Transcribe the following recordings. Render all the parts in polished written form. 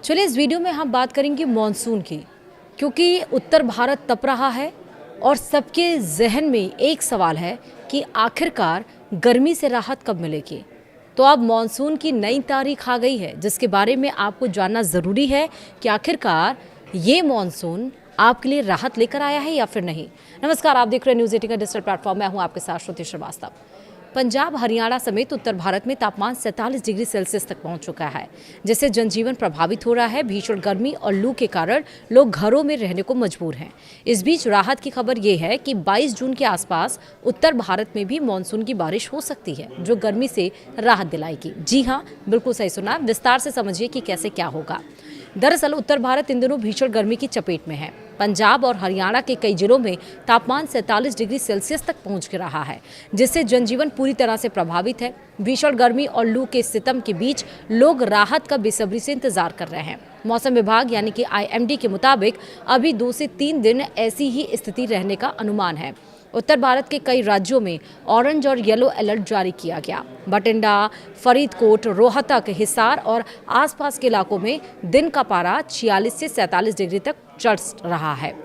चलिए इस वीडियो में हम बात करेंगे मॉनसून की, क्योंकि उत्तर भारत तप रहा है और सबके जहन में एक सवाल है कि आखिरकार गर्मी से राहत कब मिलेगी। तो अब मॉनसून की नई तारीख आ गई है, जिसके बारे में आपको जानना ज़रूरी है कि आखिरकार ये मॉनसून आपके लिए राहत लेकर आया है या फिर नहीं। नमस्कार, आप देख रहे हैं न्यूज़ 18 का डिजिटल प्लेटफॉर्म। मैं हूँ आपके साथ श्रुति श्रीवास्तव। पंजाब, हरियाणा समेत उत्तर भारत में तापमान 47 डिग्री सेल्सियस तक पहुंच चुका है, जिससे जनजीवन प्रभावित हो रहा है। भीषण गर्मी और लू के कारण लोग घरों में रहने को मजबूर हैं। इस बीच राहत की खबर ये है कि 22 जून के आसपास उत्तर भारत में भी मानसून की बारिश हो सकती है, जो गर्मी से राहत दिलाएगी। जी हाँ, बिल्कुल सही सुना। विस्तार से समझिए कि कैसे क्या होगा। दरअसल उत्तर भारत इन दिनों भीषण गर्मी की चपेट में है। पंजाब और हरियाणा के कई जिलों में तापमान 47 डिग्री सेल्सियस तक पहुंच रहा है, जिससे जनजीवन पूरी तरह से प्रभावित है। भीषण गर्मी और लू के सितम के बीच लोग राहत का बेसब्री से इंतजार कर रहे हैं। मौसम विभाग यानी कि IMD के मुताबिक अभी 2 से 3 दिन ऐसी ही स्थिति रहने का अनुमान है। उत्तर भारत के कई राज्यों में ऑरेंज और येलो अलर्ट जारी किया गया। बठिंडा, फरीदकोट, रोहतक, हिसार और आसपास के इलाकों में दिन का पारा 46 से 47 डिग्री तक चढ़ रहा है।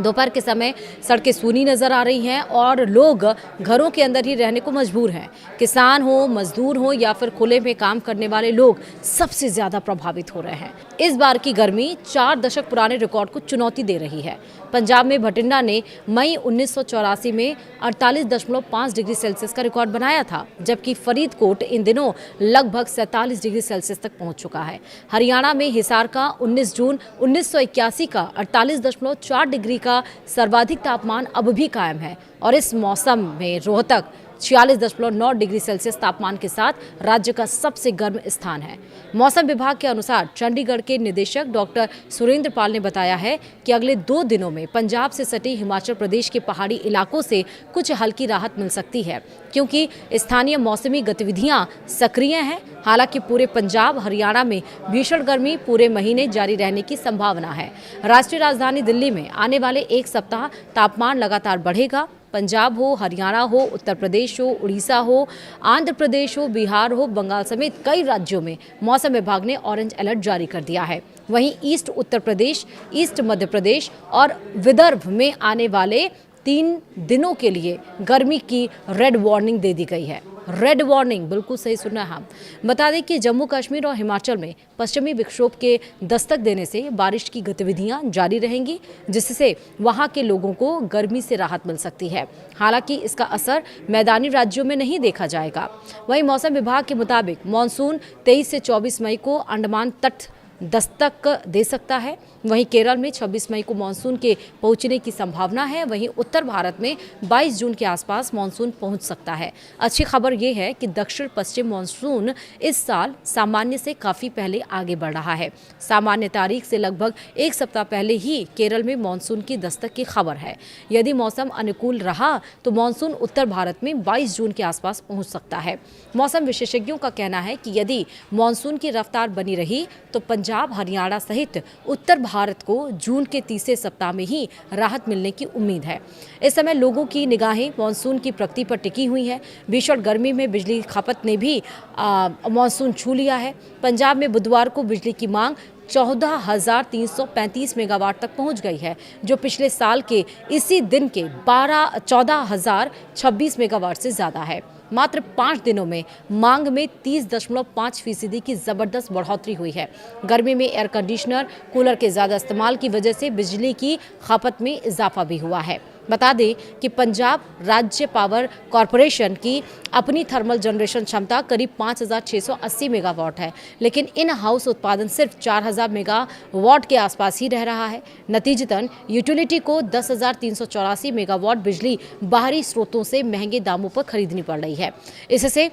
दोपहर के समय सड़कें सूनी नजर आ रही हैं और लोग घरों के अंदर ही रहने को मजबूर हैं। किसान हो, मजदूर हो या फिर खुले में काम करने वाले लोग सबसे ज्यादा प्रभावित हो रहे हैं। इस बार की गर्मी 4 दशक पुराने रिकॉर्ड को चुनौती दे रही है। पंजाब में बठिंडा ने मई 1984 में 48.5 डिग्री सेल्सियस का रिकॉर्ड बनाया था, जबकि फरीदकोट इन दिनों लगभग 47 डिग्री सेल्सियस तक पहुंच चुका है। हरियाणा में हिसार का 19 जून 1981 का 48.4 डिग्री का सर्वाधिक तापमान अब भी कायम है और इस मौसम में रोहतक 46.9 डिग्री सेल्सियस तापमान के साथ राज्य का सबसे गर्म स्थान है। मौसम विभाग के अनुसार चंडीगढ़ के निदेशक डॉक्टर सुरेंद्र पाल ने बताया है कि अगले 2 दिनों में पंजाब से सटे हिमाचल प्रदेश के पहाड़ी इलाकों से कुछ हल्की राहत मिल सकती है, क्योंकि स्थानीय मौसमी गतिविधियां सक्रिय हैं। हालांकि पूरे पंजाब, हरियाणा में भीषण गर्मी पूरे महीने जारी रहने की संभावना है। राष्ट्रीय राजधानी दिल्ली में आने वाले 1 सप्ताह तापमान लगातार बढ़ेगा। पंजाब हो, हरियाणा हो, उत्तर प्रदेश हो, उड़ीसा हो, आंध्र प्रदेश हो, बिहार हो, बंगाल समेत कई राज्यों में मौसम विभाग ने ऑरेंज अलर्ट जारी कर दिया है। वहीं ईस्ट उत्तर प्रदेश, ईस्ट मध्य प्रदेश और विदर्भ में आने वाले 3 दिनों के लिए गर्मी की रेड वार्निंग दे दी गई है। रेड वार्निंग, बिल्कुल सही सुना है। हम बता दें कि जम्मू कश्मीर और हिमाचल में पश्चिमी विक्षोभ के दस्तक देने से बारिश की गतिविधियां जारी रहेंगी, जिससे वहां के लोगों को गर्मी से राहत मिल सकती है। हालांकि इसका असर मैदानी राज्यों में नहीं देखा जाएगा। वहीं मौसम विभाग के मुताबिक मानसून 23 से 24 मई को अंडमान तट दस्तक दे सकता है। वहीं केरल में 26 मई को मानसून के पहुंचने की संभावना है। वहीं उत्तर भारत में 22 जून के आसपास मानसून पहुंच सकता है। अच्छी खबर यह है कि दक्षिण पश्चिम मानसून इस साल सामान्य से काफ़ी पहले आगे बढ़ रहा है। सामान्य तारीख से लगभग 1 सप्ताह पहले ही केरल में मानसून की दस्तक की खबर है। यदि मौसम अनुकूल रहा तो मानसून उत्तर भारत में 22 जून के आसपास पहुँच सकता है। मौसम विशेषज्ञों का कहना है कि यदि मानसून की रफ्तार बनी रही तो पंजाब, हरियाणा सहित उत्तर भारत को जून के तीसरे सप्ताह में ही राहत मिलने की उम्मीद है। इस समय लोगों की निगाहें मानसून की प्रगति पर टिकी हुई हैं। भीषण गर्मी में बिजली खपत ने भी मानसून छू लिया है। पंजाब में बुधवार को बिजली की मांग 14,335 मेगावाट तक पहुंच गई है, जो पिछले साल के इसी दिन के 14,026 मेगावाट से ज़्यादा है। मात्र 5 दिनों में मांग में 30.5% की ज़बरदस्त बढ़ोतरी हुई है। गर्मी में एयर कंडीशनर, कूलर के ज़्यादा इस्तेमाल की वजह से बिजली की खपत में इजाफा भी हुआ है। बता दें कि पंजाब राज्य पावर कॉरपोरेशन की अपनी थर्मल जनरेशन क्षमता करीब 5,680 मेगावाट है, लेकिन इन हाउस उत्पादन सिर्फ 4,000 मेगावाट के आसपास ही रह रहा है। नतीजतन यूटिलिटी को 10,384 मेगावाट बिजली बाहरी स्रोतों से महंगे दामों पर खरीदनी पड़ रही है। इससे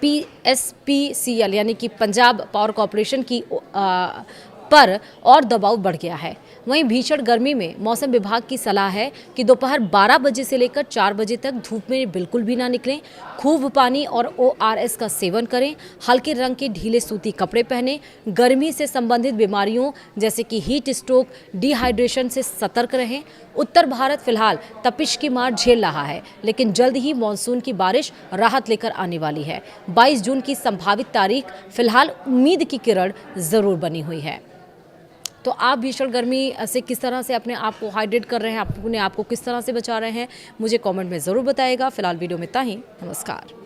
PSPCL यानी कि पंजाब पावर कॉरपोरेशन की पर और दबाव बढ़ गया है। वहीं भीषण गर्मी में मौसम विभाग की सलाह है कि दोपहर 12 बजे से लेकर 4 बजे तक धूप में बिल्कुल भी ना निकलें। खूब पानी और ORS का सेवन करें। हल्के रंग के ढीले सूती कपड़े पहनें। गर्मी से संबंधित बीमारियों जैसे कि हीट स्ट्रोक, डिहाइड्रेशन से सतर्क रहें। उत्तर भारत फिलहाल तपिश की मार झेल रहा है, लेकिन जल्द ही मानसून की बारिश राहत लेकर आने वाली है। 22 जून की संभावित तारीख फिलहाल उम्मीद की किरण जरूर बनी हुई है। तो आप भीषण गर्मी से किस तरह से अपने आप को हाइड्रेट कर रहे हैं, अपने आप को किस तरह से बचा रहे हैं, मुझे कमेंट में ज़रूर बताइएगा। फिलहाल वीडियो में इतना ही। नमस्कार।